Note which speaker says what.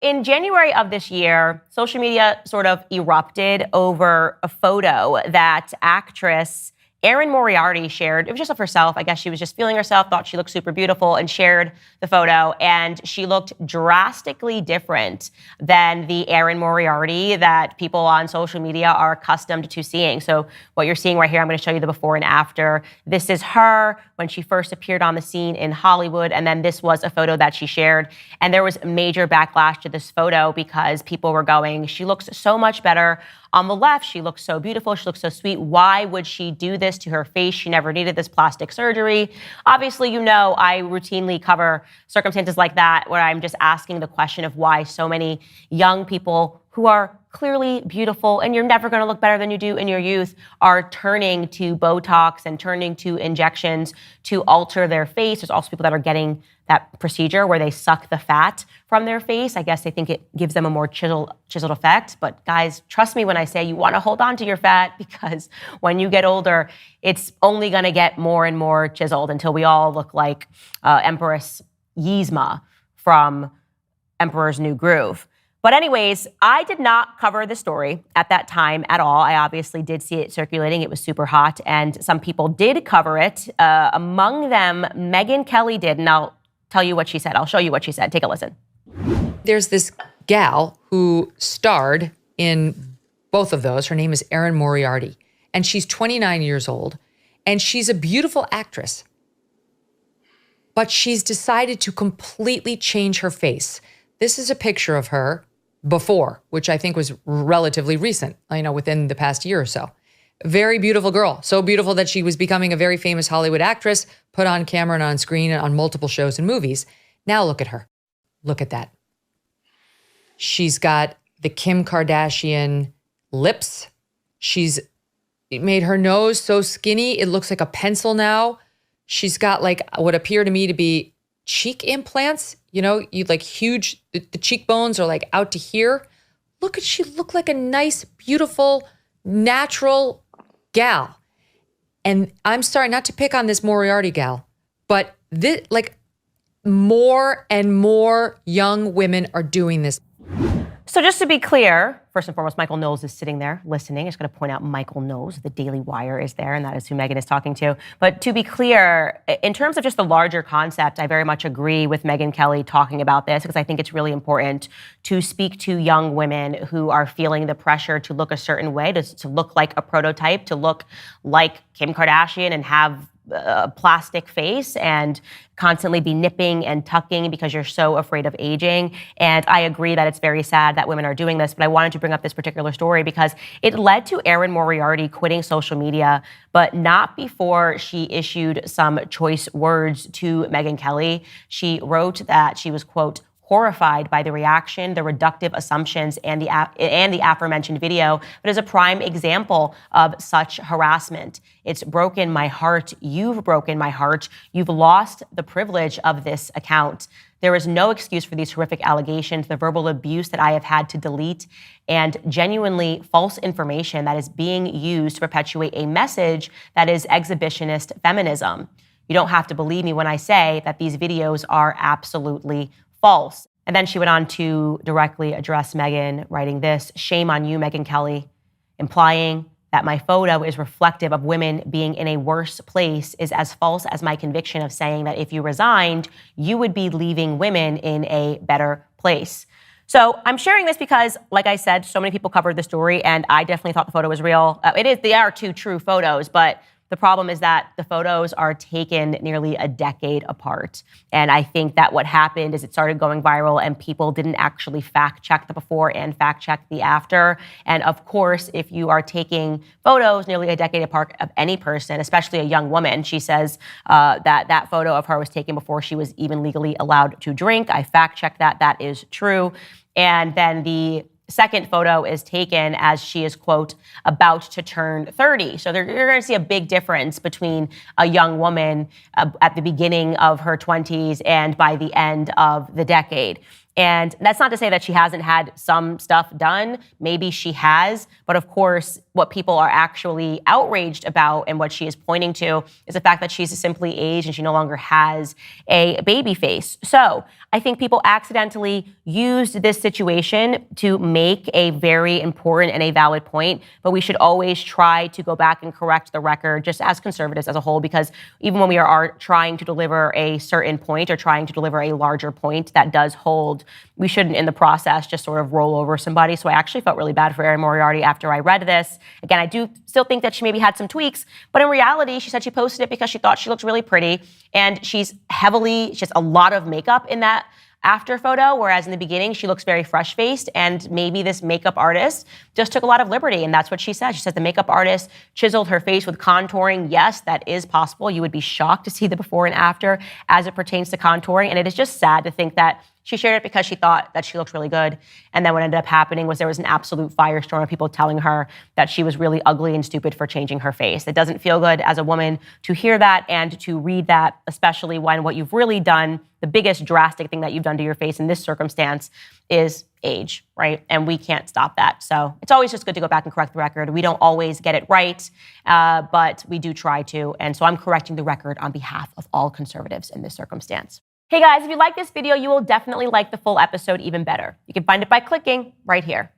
Speaker 1: in January of this year, social media sort of erupted over a photo that actress Erin Moriarty shared. It was just of herself. I guess she was just feeling herself, thought she looked super beautiful, and shared the photo. And she looked drastically different than the Erin Moriarty that people on social media are accustomed to seeing. So what you're seeing right here, I'm going to show you the before and after. This is her when she first appeared on the scene in Hollywood. And then this was a photo that she shared. And there was major backlash to this photo because people were going, she looks so much better on the left. She looks so beautiful. She looks so sweet. Why would she do this to her face? She never needed this plastic surgery. Obviously, you know, I routinely cover circumstances like that where I'm just asking the question of why so many young people who are clearly beautiful and you're never going to look better than you do in your youth are turning to Botox and turning to injections to alter their face. There's also people that are getting that procedure where they suck the fat from their face. I guess they think it gives them a more chiseled effect. But guys, trust me when I say you want to hold on to your fat, because when you get older, it's only going to get more and more chiseled until we all look like Empress Yzma from Emperor's New Groove. But anyways, I did not cover the story at that time at all. I obviously did see it circulating. It was super hot, and some people did cover it. Among them, Megyn Kelly did, and I'll tell you what she said. I'll show you what she said. Take a listen.
Speaker 2: There's this gal who starred in both of those. Her name is Erin Moriarty, and she's 29 years old, and she's a beautiful actress. But she's decided to completely change her face. This is a picture of her before, which I think was relatively recent, within the past year or so. Very beautiful girl. So beautiful that she was becoming a very famous Hollywood actress, put on camera and on screen and on multiple shows and movies. Now look at her. Look at that. She's got the Kim Kardashian lips. She's made her nose so skinny, it looks like a pencil now. She's got like what appear to me to be cheek implants. You like huge, the cheekbones are like out to here. She look like a nice, beautiful, natural gal. And I'm sorry not to pick on this Moriarty gal, but this, like, more and more young women are doing this.
Speaker 1: So just to be clear, first and foremost, Michael Knowles is sitting there listening. I'm just going to point out Michael Knowles, the Daily Wire is there, and that is who Megyn is talking to. But to be clear, in terms of just the larger concept, I very much agree with Megyn Kelly talking about this, because I think it's really important to speak to young women who are feeling the pressure to look a certain way, to look like a prototype, to look like Kim Kardashian and have a plastic face and constantly be nipping and tucking because you're so afraid of aging. And I agree that it's very sad that women are doing this, but I wanted to bring up this particular story because it led to Erin Moriarty quitting social media, but not before she issued some choice words to Megyn Kelly. She wrote that she was, quote, horrified by the reaction, the reductive assumptions, and the aforementioned video, but as a prime example of such harassment. It's broken my heart. You've broken my heart. You've lost the privilege of this account. There is no excuse for these horrific allegations, the verbal abuse that I have had to delete, and genuinely false information that is being used to perpetuate a message that is exhibitionist feminism. You don't have to believe me when I say that these videos are absolutely false. And then she went on to directly address Megyn, writing this: shame on you, Megyn Kelly. Implying that my photo is reflective of women being in a worse place is as false as my conviction of saying that if you resigned, you would be leaving women in a better place. So I'm sharing this because, like I said, so many people covered the story, and I definitely thought the photo was real. They are two true photos, but the problem is that the photos are taken nearly a decade apart. And I think that what happened is it started going viral and people didn't actually fact check the before and fact check the after. And of course, if you are taking photos nearly a decade apart of any person, especially a young woman, she says that photo of her was taken before she was even legally allowed to drink. I fact checked that. That is true. And then the second photo is taken as she is, quote, about to turn 30. So you're going to see a big difference between a young woman at the beginning of her 20s and by the end of the decade. And that's not to say that she hasn't had some stuff done. Maybe she has. But of course, what people are actually outraged about and what she is pointing to is the fact that she's simply aged and she no longer has a baby face. So I think people accidentally used this situation to make a very important and a valid point, but we should always try to go back and correct the record just as conservatives as a whole, because even when we are trying to deliver a certain point or trying to deliver a larger point that does hold, we shouldn't in the process just sort of roll over somebody. So I actually felt really bad for Erin Moriarty after I read this. Again, I do still think that she maybe had some tweaks, but in reality, she said she posted it because she thought she looked really pretty, and she has a lot of makeup in that after photo, whereas in the beginning, she looks very fresh-faced, and maybe this makeup artist just took a lot of liberty, and that's what she said. She said the makeup artist chiseled her face with contouring. Yes, that is possible. You would be shocked to see the before and after as it pertains to contouring, and it is just sad to think that she shared it because she thought that she looked really good. And then what ended up happening was there was an absolute firestorm of people telling her that she was really ugly and stupid for changing her face. It doesn't feel good as a woman to hear that and to read that, especially when what you've really done, the biggest drastic thing that you've done to your face in this circumstance is age, right? And we can't stop that. So it's always just good to go back and correct the record. We don't always get it right, but we do try to. And so I'm correcting the record on behalf of all conservatives in this circumstance. Hey guys, if you like this video, you will definitely like the full episode even better. You can find it by clicking right here.